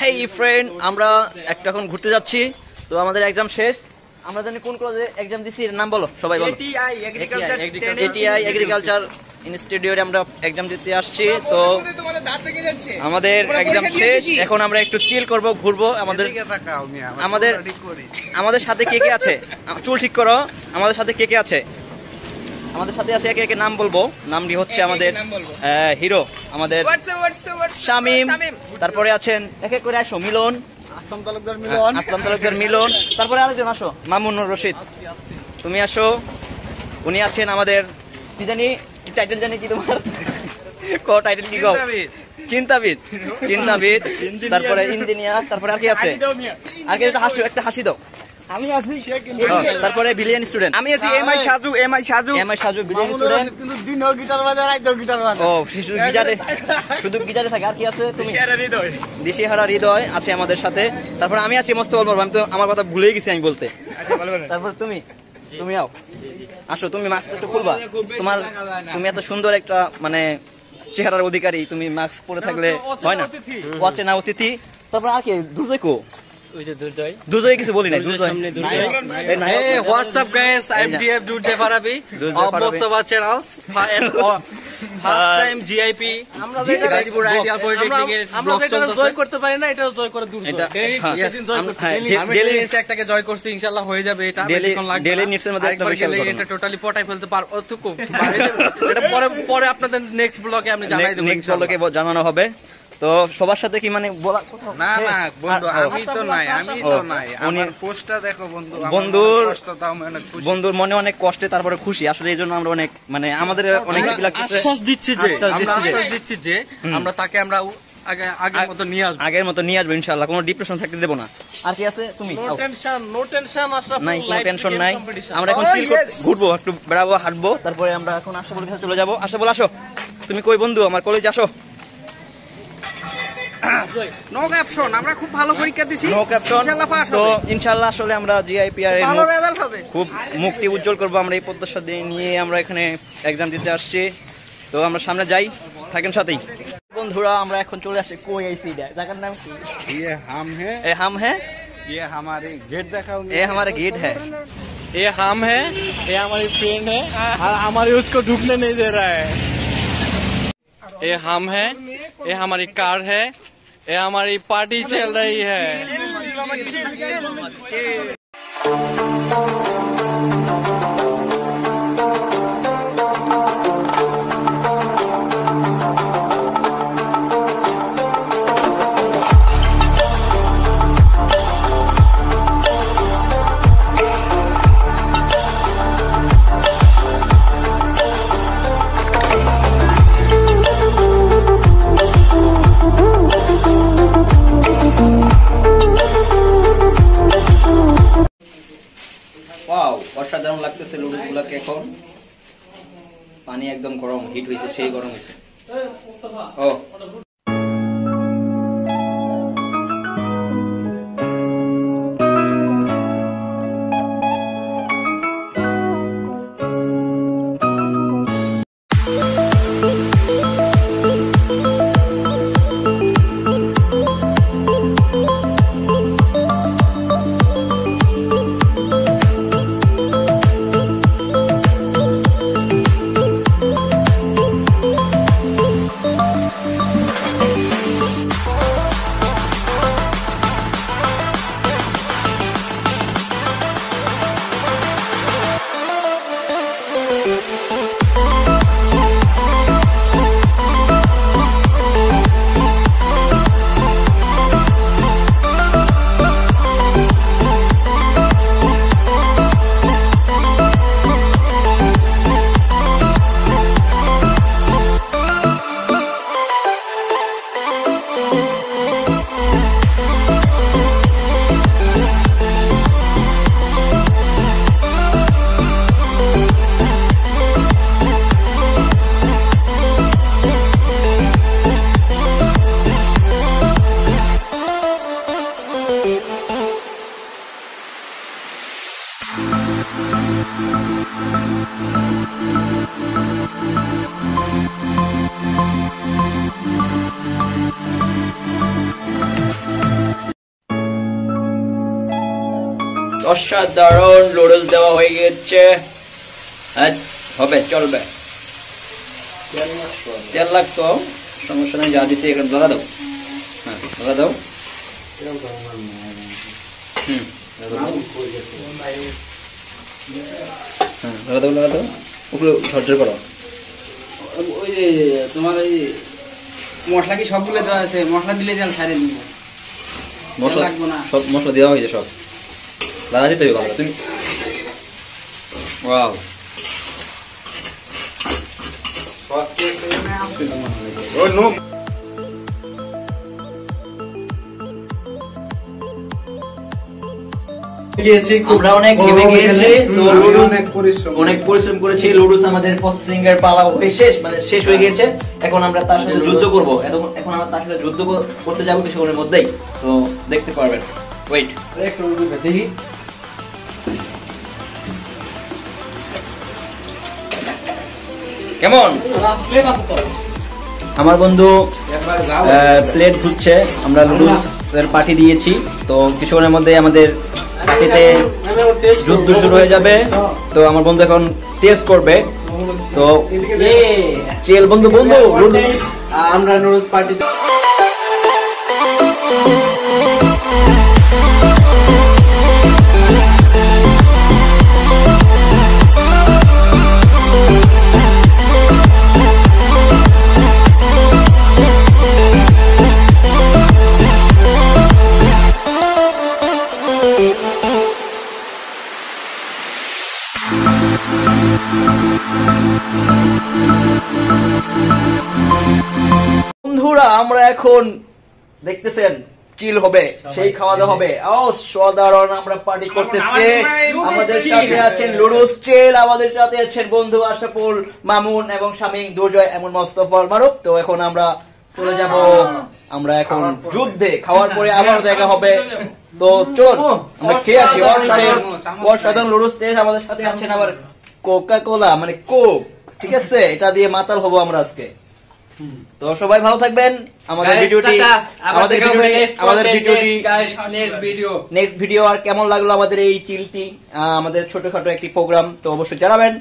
হেই friend, আমরা একটা এখন ঘুরতে যাচ্ছি। তো আমাদের এক্সাম শেষ। আমরা জানি কোন কলেজে এক্সাম দিছি, এর নাম বলো সবাই বলো। এটিআই এগ্রিকালচার ইনস্টিটিউটে আমরা এক্সাম দিতে আসছি। তো আমাদের এক্সাম শেষ, এখন আমরা একটু চিল করব, ঘুরবো। আমাদের সাথে কে কে আছে? চুল ঠিক করো। আমাদের সাথে কে কে আছে? আমাদের সাথে আছে, একে একে নাম বলবো। নামটি হচ্ছে আমাদের হিরো, আমাদের শামিম। তারপরে আছেন এক এক করে আসো, মিলন, আসলাম তালুকদার মিলন। তারপরে আরেকজন আসো, মামুনুর রশিদ, তুমি আসো। উনি আছেন আমাদের কি জানি টাইটেল, জানি কি তোমার টাইটেল কি? চিন্তাবিদ। তারপরে ইঞ্জিনিয়ার। তারপরে আর কি আছে? আর কি একটা হাসি দাও। আমি আছি। তারপরে বিলিয়ন স্টুডেন্ট আমি আছি। MI Saju billion student. কিন্তু দিনও গিটার বাজায়, রাতেও গিটার বাজায়। ও শুধু গিটারে থাকে। আর কি আছে? তুমি দিশেহারা হৃদয় আছে আমাদের সাথে। তারপর আমি আছি মস্ত বলবো, আমি তো আমার কথা ভুলেই গেছি আমি বলতে। তারপর তুমি আসো, তুমি মাস্কটা একটু খুলবা। তুমি এত সুন্দর একটা মানে চেহারার অধিকারী, তুমি মাস্ক পরে থাকলে হয় না। অচেনা অতিথি। তারপর আর কি? দুর্জয় কিছু বলি নাই। What's up guys, I am DF Durjoy Farabi of most of our channels and first time GIP Gazipur Ideal Polytechnic এর ব্লগ চলতেছে। জয় করতে পারি না, এটা জয় করে দূর সেদিন জয় করতে। আমি ডেলি নিটস একটাকে জয় করছি, ইনশাআল্লাহ হয়ে যাবে। এটা বেশিক্ষণ লাগবে। ডেলি নিটস এর মধ্যে একটা বিশাল এটা টোটালি পটাই ফেলতে পারবো। অতটুকু এটা পরে আপনাদের নেক্সট ব্লগে আমি জানাই দেব। নেক্সট ব্লগে জানানো হবে। তো সবার সাথে কি মানে বলা না বন্ধু, আমি তো নাই। আমার পোস্টটা দেখো বন্ধু, বন্ধুর মনে অনেক কষ্টে তারপরে খুশি। আসলে এই জন্য আমরা অনেক মানে আমাদের অনেক আশ্বাস দিচ্ছি যে আমরা তাকে আমরা আগের মতো নিয়ে আসবো ইনশাআল্লাহ। কোনো ডিপ্রেশন থাকতে দেবো না। আর কি আছে? তুমি নো টেনশন নাই, কোনো টেনশন নাই। আমরা এখন ঘুরবো, একটু বেড়াবো, হাঁটবো। তারপরে আমরা এখন আশাবুলের কাছে চলে যাবো। আশাবুল আসো। তুমি কই বন্ধু? আমার কলেজে আসো। নো ক্যাপশন, আমরা খুব ভালো পরীক্ষা দিছি। No caption. তো ইনশাআল্লাহ আসলে আমরা জিআইপিআর এর খুব মুক্তি উজ্জ্বল করব। আমরা এই প্রত্যাশা নিয়ে আমরা এখানে এক্সাম দিতে আসছি। তো আমরা সামনে যাই, থাকেন সাথেই। বন্ধুরা, আমরা এখন চলে আসি কই আইছি, জায়গার নাম কি? ये हम हैं। ये हमारे गेट दिखाओ। ये हमारा गेट है। ये हम है, ये हमारी फ्रेंड है और हमारी उसको ढुकने नहीं दे रहा है। ये हम है, ये हमारी कार है, ये हमारी पार्टी चल रही है। অসাধারণ লাগতেছে লুডুস গুলাকে। এখন পানি একদম গরম, হিট হয়েছে, সেই গরম হয়েছে। ও অসাধারণ নুডলস দেওয়া হয়ে গেছে। হবে, চলবে। তেল লাগতো, সমস্যা নেই, যা দিচ্ছে এখানে ধরা দাও। হ্যাঁ, ধরা দাও। ধরা দাও, ধরা দাও, উপরে ঝরঝর করো। ওই যে তোমার ওই মশলা কি সবগুলো দেওয়া আছে? মশলা দিলে যেন ছাড়ে দিব। মশলা লাগবে না, সব মশলা দেওয়া হয়েছে, সব লাগা দিতে হবে। তুমি ওয়াও, আমরা অনেক ঘেমে গিয়েছি, অনেক পরিশ্রম করেছি। লুডুস আমাদের প্রসেসিং এর পালা শেষ, মানে শেষ হয়ে গিয়েছে। এখন আমরা তার সাথে যুদ্ধ করব। এখন আমরা তার সাথে যুদ্ধ করতে যাবো কিছুক্ষণের মধ্যেই, তো দেখতে পারবেন। ওয়েট, দেখি কেমন? আমার বন্ধু প্লেট ধুচ্ছে। আমরা লুডুস এর পার্টি দিয়েছি, তো কিছুক্ষণের মধ্যে আমাদের পার্টিতে যুদ্ধ শুরু হয়ে যাবে। তো আমার বন্ধু এখন টেস্ট করবে। তো চেল বন্ধু, বন্ধু আমরা নুডলস পার্টি বন্ধুরা, আমরা এখন দেখতেছেন চিল হবে, সেই খাওয়া দাওয়া হবে। সাধারণ আমরা পার্টি করতেছি। আমাদের সাথে আছেন লুডুস চেল, আমাদের সাথে আছেন বন্ধু আশাফুল, মামুন এবং শামীম, দুর্জয়, এমন মোস্তফা, মারুফ। তো এখন আমরা চলে যাব, আমরা এখন যুদ্ধে। খাওয়ার পরে আবার দেখা হবে। তো চল আমরা খেয়ে আসি। অসাধারণ লুডুস টেস্ট। আমাদের সাথে আছেন আবার কোকা কোলা, মানে কোক, ঠিক আছে? এটা দিয়ে মাতাল হবো আমরা আজকে। তো সবাই ভালো থাকবেন। আমাদের নেক্সট ভিডিও। আর কেমন লাগলো আমাদের এই চিলটি, আমাদের ছোটখাটো একটি প্রোগ্রাম, তো অবশ্যই জানাবেন।